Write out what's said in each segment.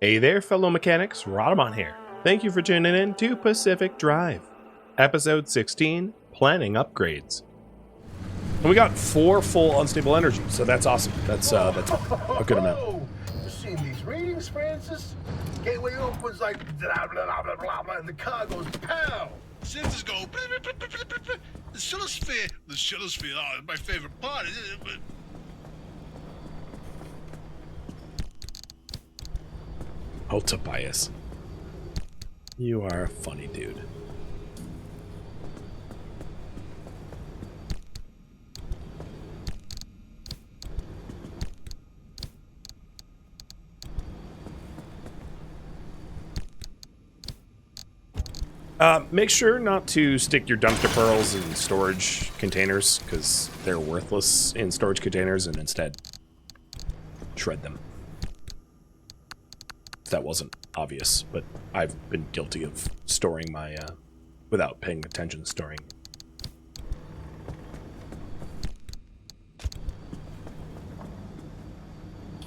Hey there, fellow mechanics, Rhadamant here. Thank you for tuning in to Pacific Drive, Episode 16, Planning Upgrades. And we got 4 full unstable energy, so that's awesome. That's a good amount. You seen these readings, Francis? Gateway opens like blah, blah, blah, blah, blah, and the car goes pow. Sensors go. The Shuttlesphere. Oh, my favorite part. Oh, Tobias. You are a funny dude. Make sure not to stick your dumpster pearls in storage containers, because they're worthless in storage containers, and instead shred them. If that wasn't obvious, but I've been guilty of storing my, without paying attention to storing.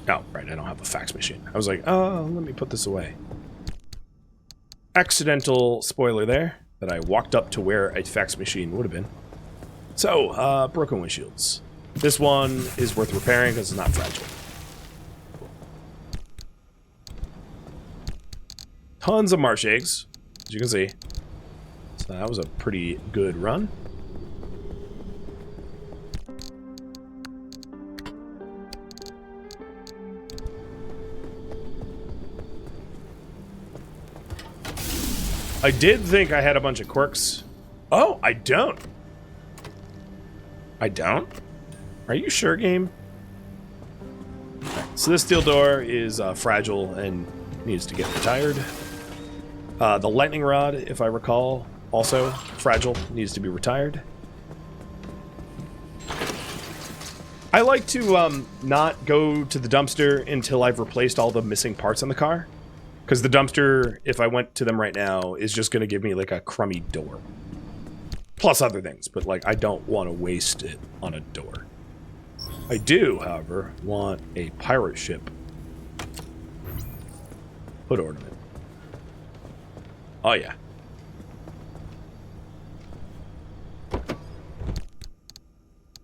Oh, right, I don't have a fax machine. I was like, oh, let me put this away. Accidental spoiler there, that I walked up to where a fax machine would have been. So, broken windshields. This one is worth repairing because it's not fragile. Tons of marsh eggs, as you can see. So that was a pretty good run. I did think I had a bunch of quirks. Oh, I don't. I don't? Are you sure, game? Okay, so this steel door is fragile and needs to get retired. The lightning rod, if I recall, also fragile, needs to be retired. I like to not go to the dumpster until I've replaced all the missing parts on the car. Because the dumpster, if I went to them right now, is just going to give me like a crummy door. Plus other things, but like I don't want to waste it on a door. I do, however, want a pirate ship hood ornament. Oh yeah.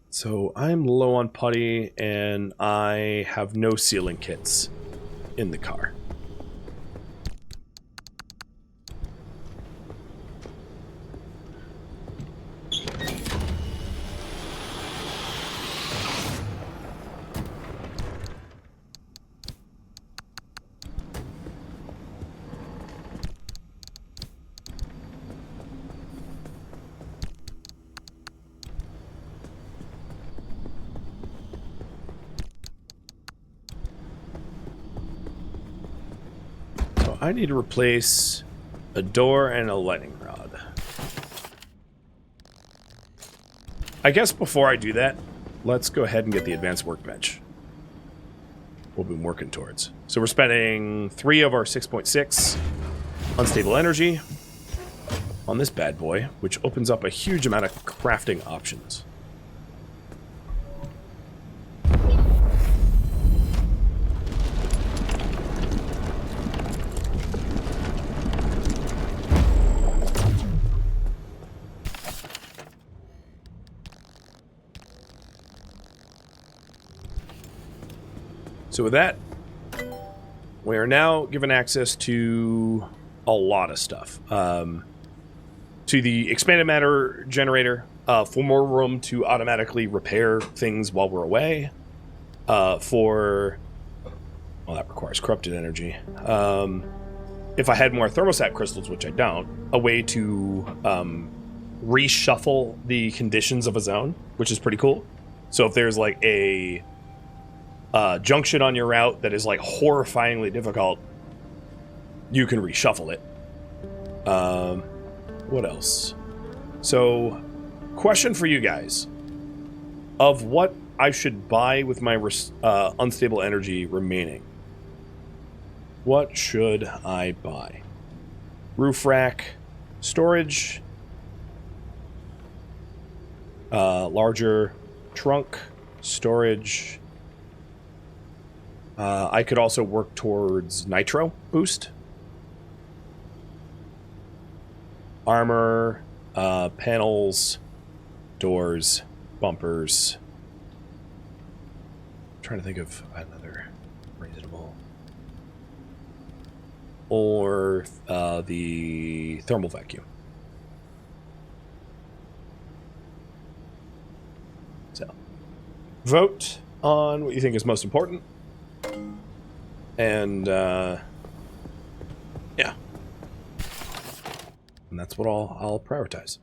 So I'm low on putty and I have no sealing kits in the car. I need to replace a door and a lightning rod. I guess before I do that, let's go ahead and get the advanced workbench we've been working towards. So we're spending 3 of our 6.6 unstable energy on this bad boy, which opens up a huge amount of crafting options. So with that, we are now given access to a lot of stuff. To the expanded matter generator, for more room to automatically repair things while we're away. Well, that requires corrupted energy. If I had more thermostat crystals, which I don't, a way to reshuffle the conditions of a zone, which is pretty cool. So if there's like a junction on your route that is like horrifyingly difficult, you can reshuffle it. What else? So, question for you guys. Of what I should buy with my unstable energy remaining. What should I buy? Roof rack, storage, larger trunk, storage, I could also work towards nitro boost. Armor, panels, doors, bumpers. I'm trying to think of another reasonable. Or the thermal vacuum. So, vote on what you think is most important. And, yeah. And that's what I'll prioritize.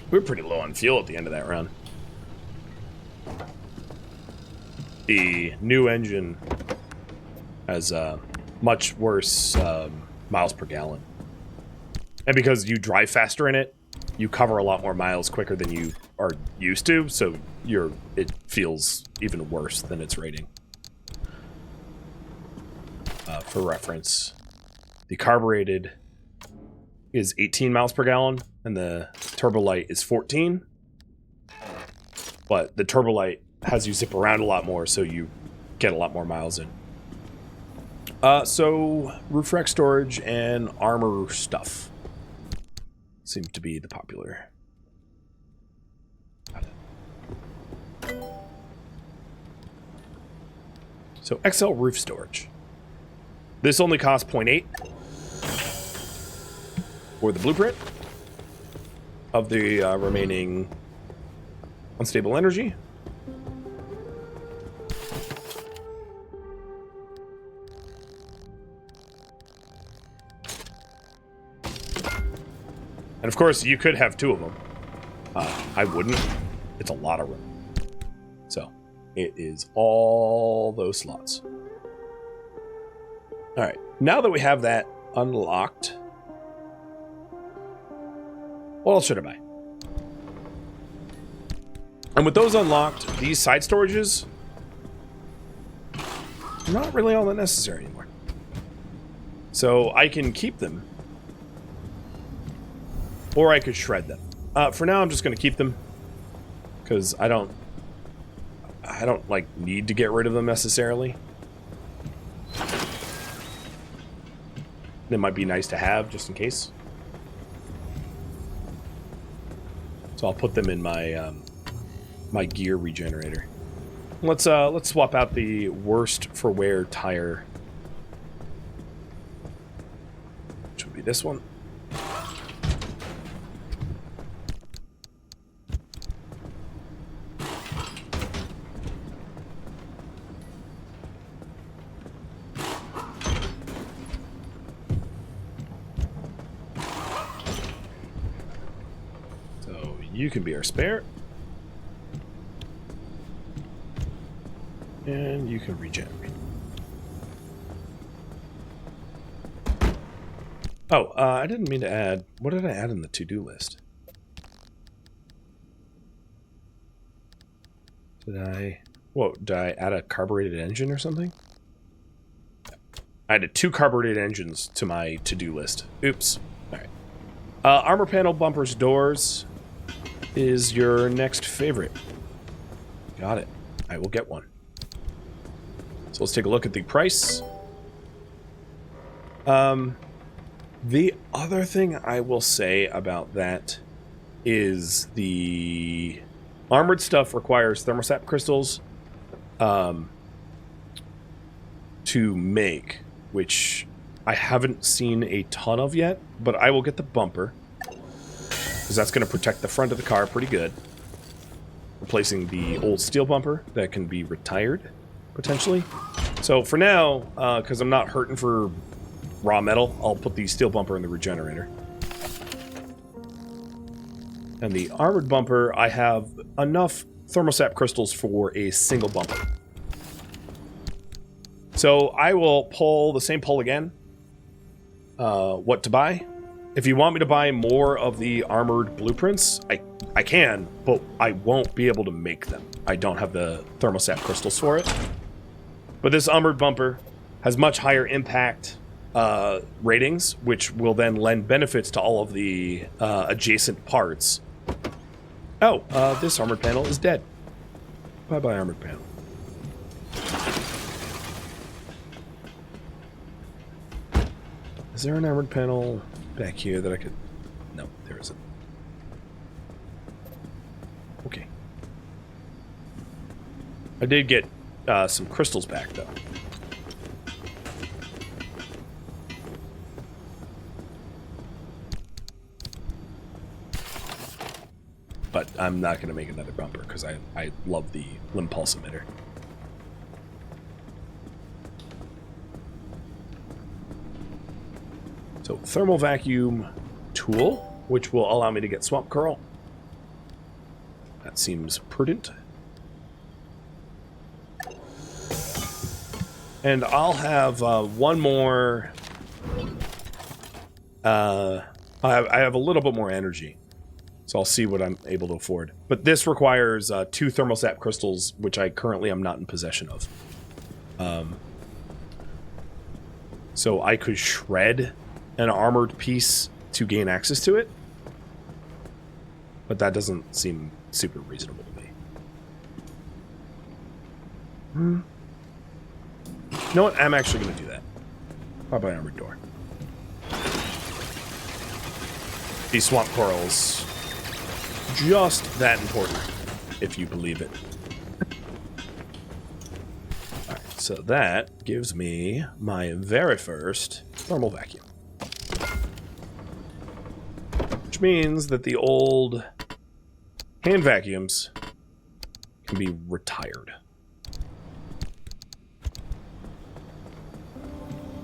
We were pretty low on fuel at the end of that run. The new engine has much worse miles per gallon. And because you drive faster in it, you cover a lot more miles quicker than you are used to, so it feels even worse than its rating. For reference, the carbureted is 18 miles per gallon, and the Turbolight is 14. But the Turbolight has you zip around a lot more, so you get a lot more miles in. So, roof rack storage and armor stuff seems to be the popular. So, XL roof storage. This only costs 0.8 for the blueprint of the remaining unstable energy. And of course, you could have two of them. I wouldn't. It's a lot of room. So, it is all those slots. Alright, now that we have that unlocked, what else should I buy? And with those unlocked, these side storages are not really all that necessary anymore. So I can keep them, or I could shred them. For now, I'm just going to keep them because I don't like need to get rid of them necessarily. It might be nice to have just in case. So I'll put them in my my gear regenerator. Let's swap out the worst for wear tire, which would be this one. You can be our spare. And you can regenerate. Oh, I didn't mean to add... What did I add in the to-do list? Did I add a carbureted engine or something? I added 2 carbureted engines to my to-do list. Oops. Alright. Armor panel, bumpers, doors is your next favorite. Got it. I will get one. So let's take a look at the price. The other thing I will say about that is the armored stuff requires thermostat crystals to make, which I haven't seen a ton of yet, but I will get the bumper because that's going to protect the front of the car pretty good. Replacing the old steel bumper that can be retired, potentially. So for now, because I'm not hurting for raw metal, I'll put the steel bumper in the regenerator. And the armored bumper, I have enough thermostat crystals for a single bumper. So I will pull the same pull again. What to buy? If you want me to buy more of the armored blueprints, I can, but I won't be able to make them. I don't have the thermostat crystals for it. But this armored bumper has much higher impact ratings, which will then lend benefits to all of the adjacent parts. Oh, this armored panel is dead. Bye-bye, armored panel. Is there an armored panel back here that I could... No, there isn't. Okay. I did get some crystals back, though. But I'm not going to make another bumper, because I love the limb pulse emitter. So, thermal vacuum tool, which will allow me to get swamp coral. That seems prudent. And I'll have one more... I have a little bit more energy, so I'll see what I'm able to afford. But this requires 2 thermostat crystals, which I currently am not in possession of. So I could shred an armored piece to gain access to it, but that doesn't seem super reasonable to me. You know what? I'm actually going to do that. Bye-bye, armored door. These swamp corals, just that important, if you believe it. Alright, so that gives me my very first thermal vacuum. Which means that the old hand vacuums can be retired.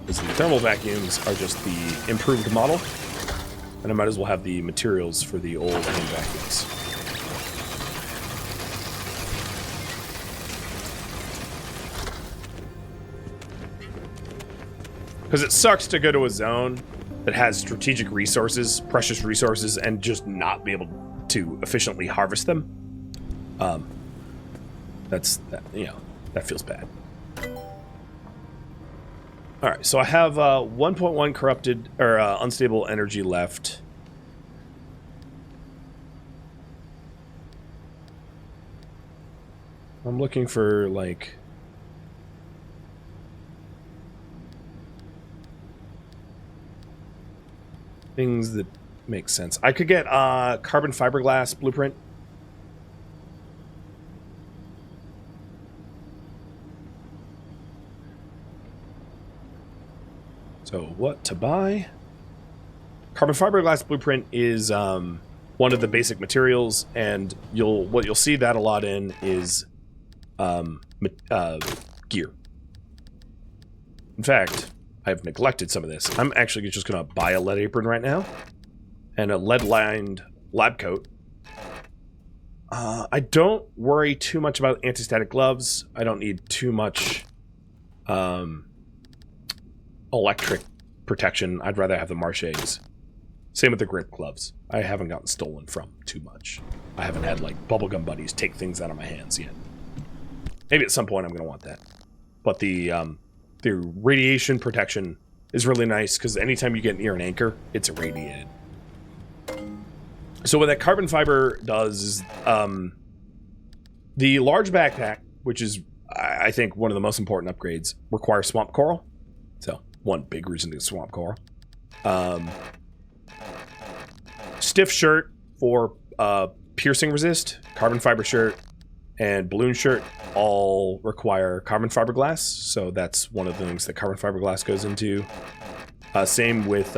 Because the thermal vacuums are just the improved model, and I might as well have the materials for the old hand vacuums. Because it sucks to go to a zone that has strategic resources, precious resources, and just not be able to efficiently harvest them. That feels bad. All right, so I have 1.1 corrupted or unstable energy left. I'm looking for like things that make sense. I could get carbon fiberglass blueprint. So what to buy? Carbon fiberglass blueprint is one of the basic materials, and what you'll see that a lot in is gear. In fact, I've neglected some of this. I'm actually just going to buy a lead apron right now and a lead-lined lab coat. I don't worry too much about anti-static gloves. I don't need too much electric protection. I'd rather have the marches. Same with the grip gloves. I haven't gotten stolen from too much. I haven't had like bubblegum buddies take things out of my hands yet. Maybe at some point I'm going to want that. But the radiation protection is really nice because anytime you get near an anchor, it's irradiated. So what that carbon fiber does is the large backpack, which is I think one of the most important upgrades, requires swamp coral. So one big reason to get swamp coral. Stiff shirt for piercing resist, carbon fiber shirt, and balloon shirt all require carbon fiberglass. So that's one of the things that carbon fiberglass goes into. Same with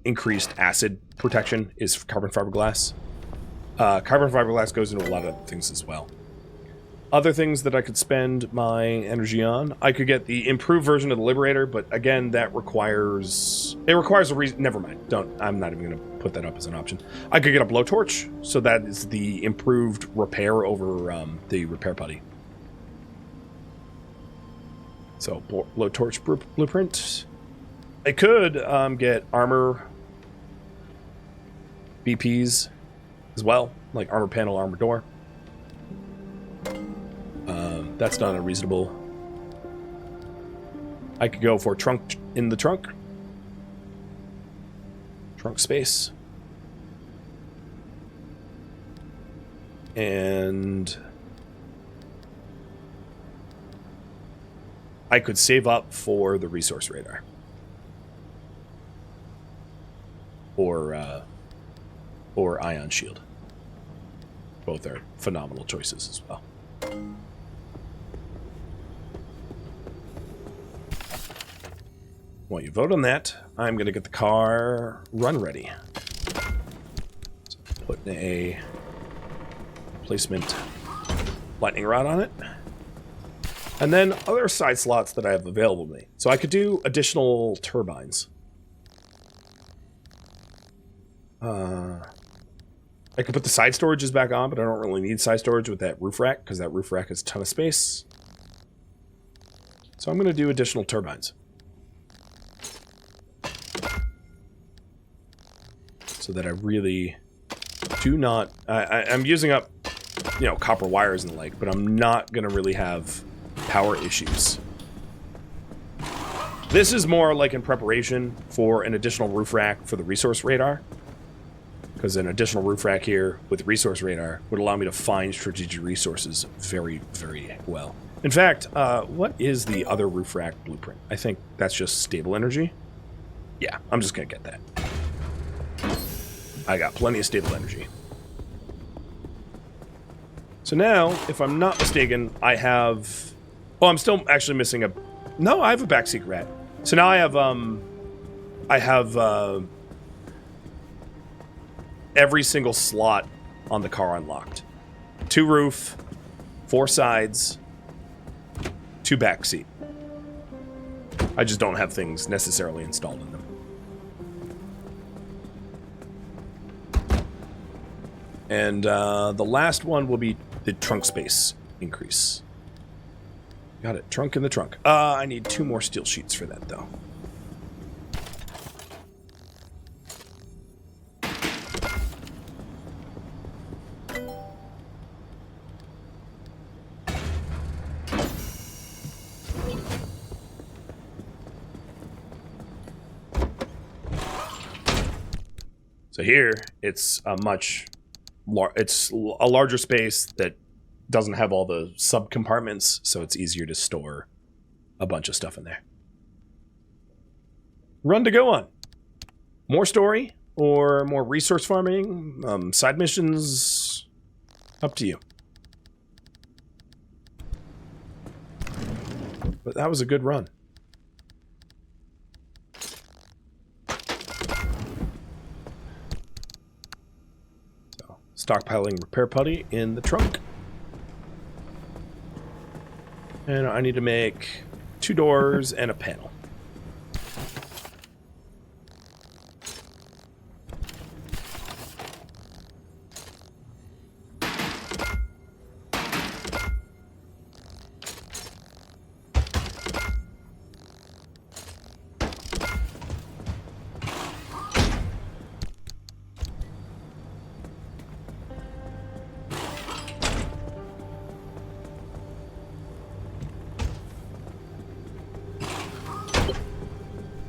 increased acid protection is carbon fiberglass. Carbon fiberglass goes into a lot of other things as well. Other things that I could spend my energy on, I could get the improved version of the Liberator, but again, that requires a reason. Never mind. I'm not even going to put that up as an option. I could get a blowtorch, so that is the improved repair over the repair putty. So, blowtorch blueprint. I could get armor BPs as well, like armor panel, armor door. That's not unreasonable. I could go for trunk in the trunk. Trunk space. And I could save up for the resource radar. Or ion shield. Both are phenomenal choices as well. While you vote on that, I'm going to get the car run ready. So put a placement lightning rod on it. And then other side slots that I have available to me. So I could do additional turbines. I could put the side storages back on, but I don't really need side storage with that roof rack, because that roof rack has a ton of space. So I'm going to do additional turbines. So that I really do not... I'm using up, you know, copper wires and the like, but I'm not going to really have power issues. This is more like in preparation for an additional roof rack for the resource radar. Because an additional roof rack here with resource radar would allow me to find strategic resources very, very well. In fact, what is the other roof rack blueprint? I think that's just stable energy. Yeah, I'm just going to get that. I got plenty of stable energy. So now, if I'm not mistaken, I have... Oh, I'm still actually missing a... No, I have a backseat rat. So now I have every single slot on the car unlocked. 2 roof, 4 sides, 2 backseat. I just don't have things necessarily installed in them. And the last one will be the trunk space increase. Got it. Trunk in the trunk. I need 2 more steel sheets for that, though. So here, it's a larger space that doesn't have all the sub-compartments, so it's easier to store a bunch of stuff in there. Run to go on. More story or more resource farming, side missions, up to you. But that was a good run. Stockpiling repair putty in the trunk. And I need to make 2 doors and a panel.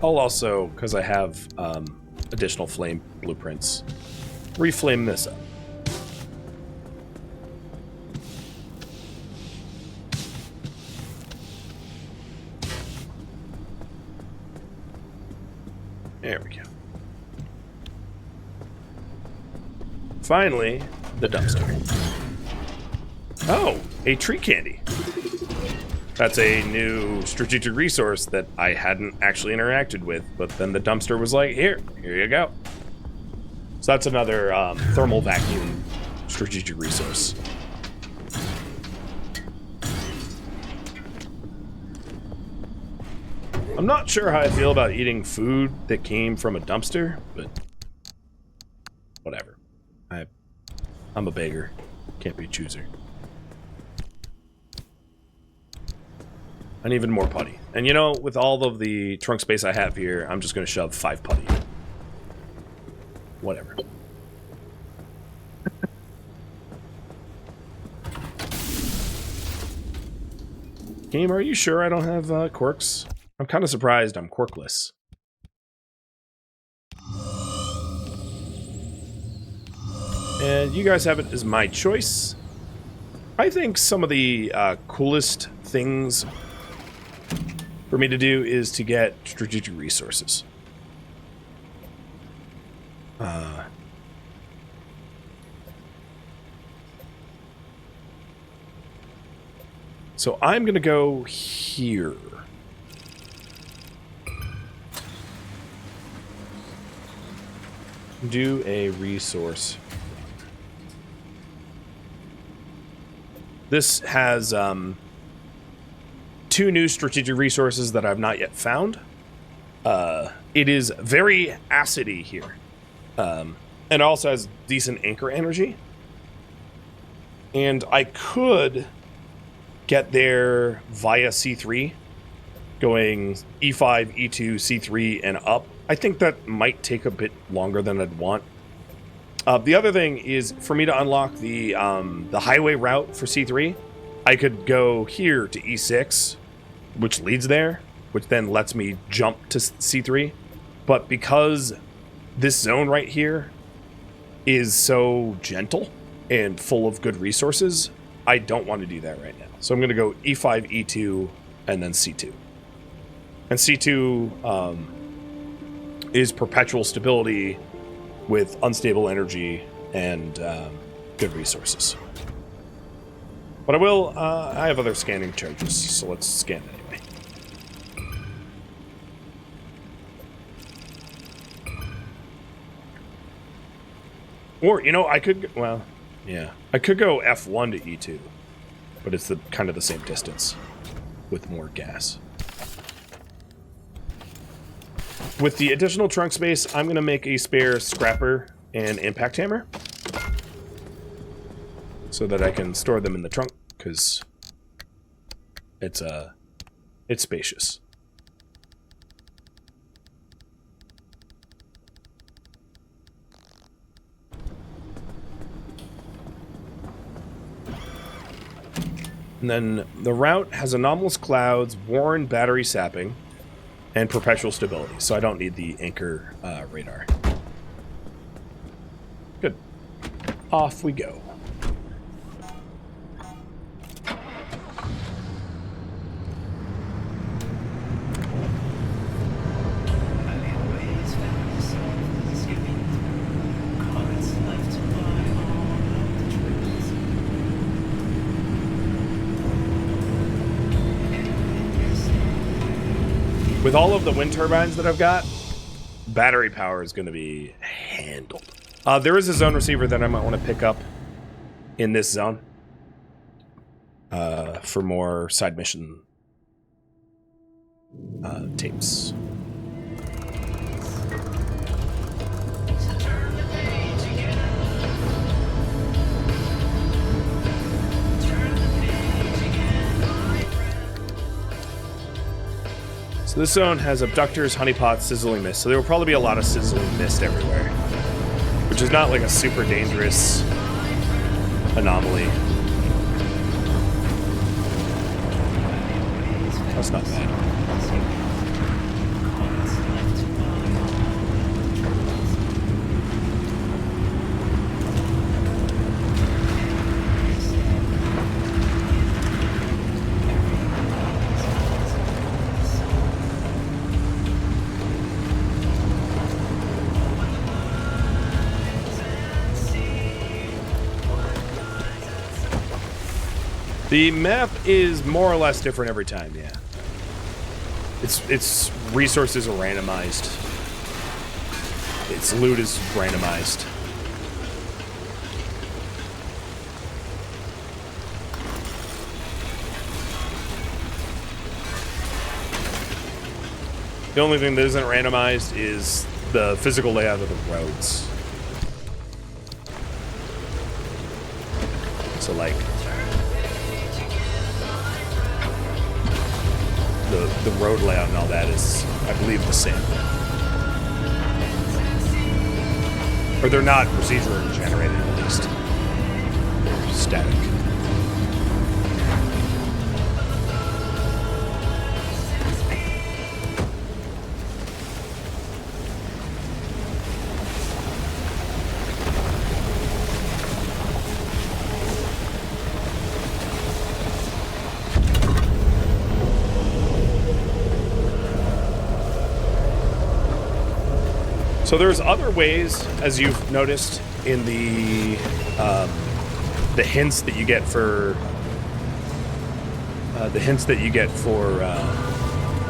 I'll also, because I have additional flame blueprints, reflame this up. There we go. Finally, the dumpster. Oh, a tree candy. That's a new strategic resource that I hadn't actually interacted with, but then the dumpster was like, here you go. So that's another thermal vacuum strategic resource. I'm not sure how I feel about eating food that came from a dumpster, but whatever. I'm a beggar. Can't be a chooser. I need even more putty. And you know, with all of the trunk space I have here, I'm just going to shove 5 putty. Whatever. Game, are you sure I don't have quirks? I'm kind of surprised I'm quirkless. And you guys have it as my choice. I think some of the coolest things for me to do is to get strategic resources. So I'm going to go here. Do a resource. This has 2 new strategic resources that I've not yet found. It is very acidy here. And also has decent anchor energy. And I could get there via C3, going E5, E2, C3, and up. I think that might take a bit longer than I'd want. The other thing is, for me to unlock the highway route for C3, I could go here to E6, which leads there, which then lets me jump to C3. But because this zone right here is so gentle and full of good resources, I don't want to do that right now. So I'm going to go E5, E2, and then C2. And C2 is perpetual stability with unstable energy and good resources. But I have other scanning charges, so let's scan anyway. Or, you know, I could, well, yeah. I could go F1 to E2, but it's kind of the same distance with more gas. With the additional trunk space, I'm going to make a spare scrapper and impact hammer so that I can store them in the trunk, because it's spacious. And then the route has anomalous clouds, worn battery sapping, and perpetual stability, so I don't need the anchor radar. Good. Off we go. With all of the wind turbines that I've got, battery power is going to be handled. There is a zone receiver that I might want to pick up in this zone for more side mission tapes. So this zone has abductors, honeypots, sizzling mist. So there will probably be a lot of sizzling mist everywhere, which is not like a super dangerous anomaly. That's not bad. The map is more or less different every time, yeah. Its resources are randomized. Its loot is randomized. The only thing that isn't randomized is the physical layout of the roads. So like, the road layout and all that is, I believe, the same. Or they're not procedurally generated, at least. They're static. So there's other ways, as you've noticed, in the hints that you get for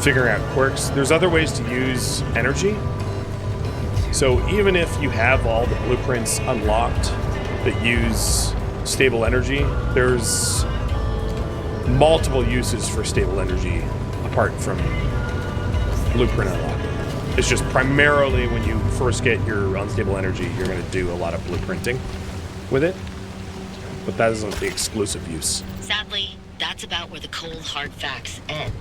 figuring out quirks. There's other ways to use energy. So even if you have all the blueprints unlocked that use stable energy, there's multiple uses for stable energy apart from blueprint unlocked. It's just primarily when you first get your unstable energy, you're going to do a lot of blueprinting with it. But that isn't the exclusive use. Sadly, that's about where the cold, hard facts end.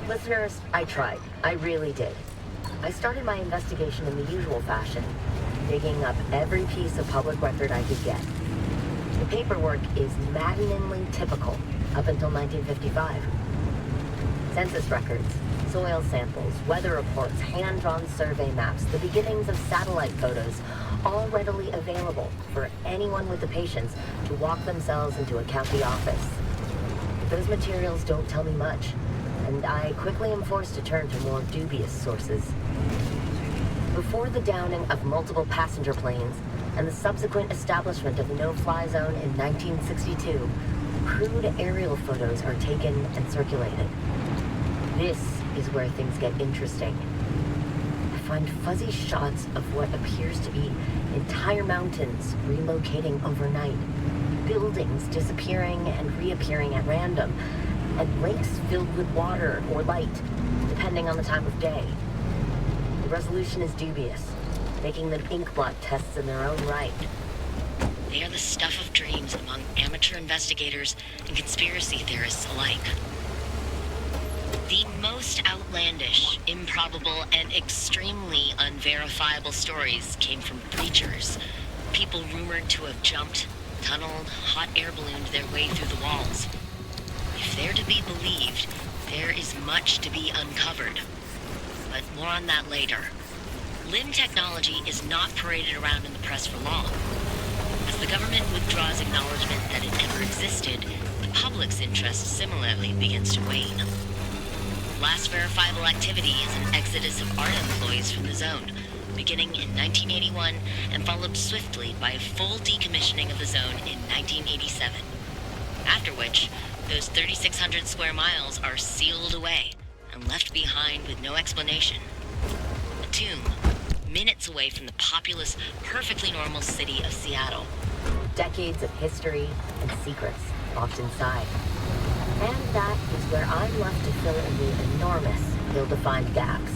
Listeners, I tried. I really did. I started my investigation in the usual fashion, digging up every piece of public record I could get. The paperwork is maddeningly typical up until 1955. Census records, soil samples, weather reports, hand-drawn survey maps, the beginnings of satellite photos, all readily available for anyone with the patience to walk themselves into a county office. Those materials don't tell me much, and I quickly am forced to turn to more dubious sources. Before the downing of multiple passenger planes and the subsequent establishment of the no-fly zone in 1962, crude aerial photos are taken and circulated. This is where things get interesting. I find fuzzy shots of what appears to be entire mountains relocating overnight, buildings disappearing and reappearing at random, and lakes filled with water or light, depending on the time of day. The resolution is dubious, making them inkblot tests in their own right. They are the stuff of dreams among amateur investigators and conspiracy theorists alike. The most outlandish, improbable, and extremely unverifiable stories came from breachers, people rumored to have jumped, tunneled, hot air ballooned their way through the walls. If they're to be believed, there is much to be uncovered. But more on that later. LIM technology is not paraded around in the press for long. As the government withdraws acknowledgement that it ever existed, the public's interest similarly begins to wane. Last verifiable activity is an exodus of ARTA employees from the zone, beginning in 1981 and followed swiftly by a full decommissioning of the zone in 1987. After which, those 3,600 square miles are sealed away and left behind with no explanation. A tomb, minutes away from the populous, perfectly normal city of Seattle. Decades of history and secrets locked inside. And that is where I'm left to fill in the enormous, ill-defined gaps.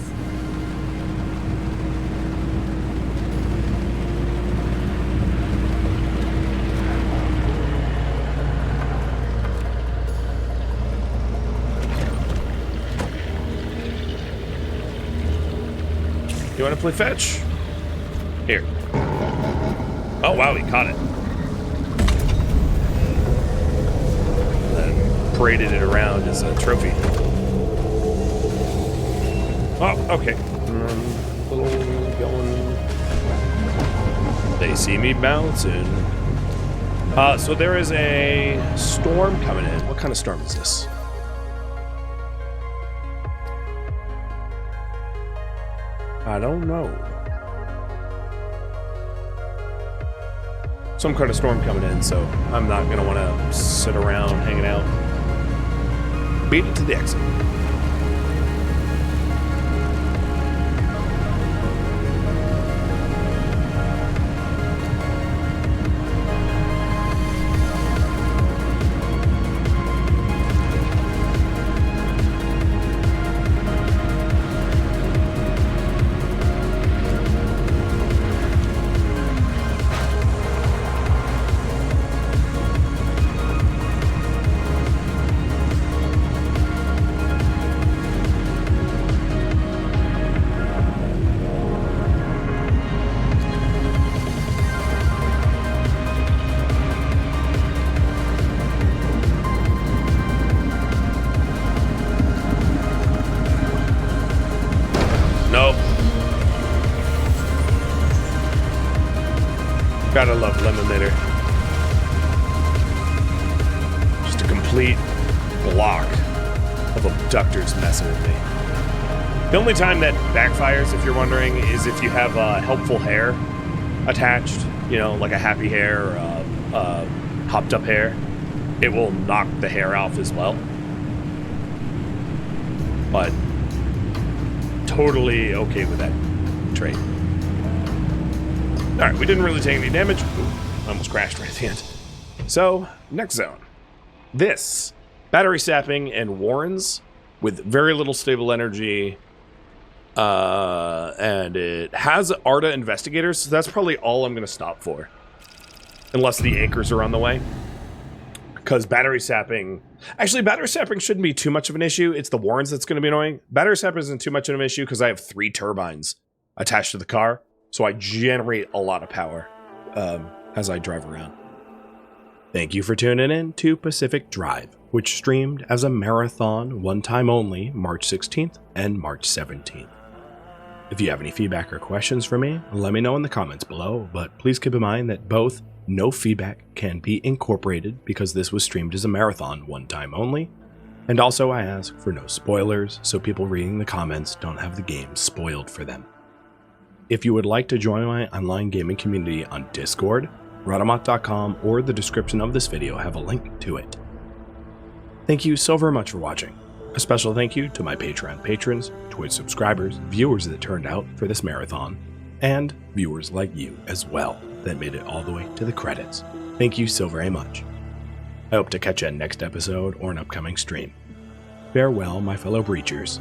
You want to play fetch? Here. Oh, wow, he caught it. Then paraded it around as a trophy. Oh, okay. Little going. They see me bouncing. So there is a storm coming in. What kind of storm is this? I don't know. Some kind of storm coming in, so I'm not going to want to sit around hanging out. Beat it to the exit. Nope. Gotta love Limiter. Just a complete block of abductors messing with me. The only time that backfires, if you're wondering, is if you have helpful hair attached, you know, like a happy hair or a hopped up hair. It will knock the hair off as well. But totally okay with that trait. Alright, we didn't really take any damage. Ooh, almost crashed right at the end. So, next zone. This. Battery sapping and warrens with very little stable energy. And it has ARDA investigators, so that's probably all I'm going to stop for. Unless the anchors are on the way. Because battery sapping... Actually, battery sapping shouldn't be too much of an issue. It's the warrens that's going to be annoying. Battery sapping isn't too much of an issue because I have 3 turbines attached to the car. So I generate a lot of power as I drive around. Thank you for tuning in to Pacific Drive, which streamed as a marathon one time only March 16th and March 17th. If you have any feedback or questions for me, let me know in the comments below, but please keep in mind that both no feedback can be incorporated because this was streamed as a marathon one time only, and also I ask for no spoilers so people reading the comments don't have the game spoiled for them. If you would like to join my online gaming community on Discord, Rhadamant.com or the description of this video have a link to it. Thank you so very much for watching. A special thank you to my Patreon patrons, Twitch subscribers, viewers that turned out for this marathon, and viewers like you as well that made it all the way to the credits. Thank you so very much. I hope to catch you in next episode or an upcoming stream. Farewell, my fellow breachers.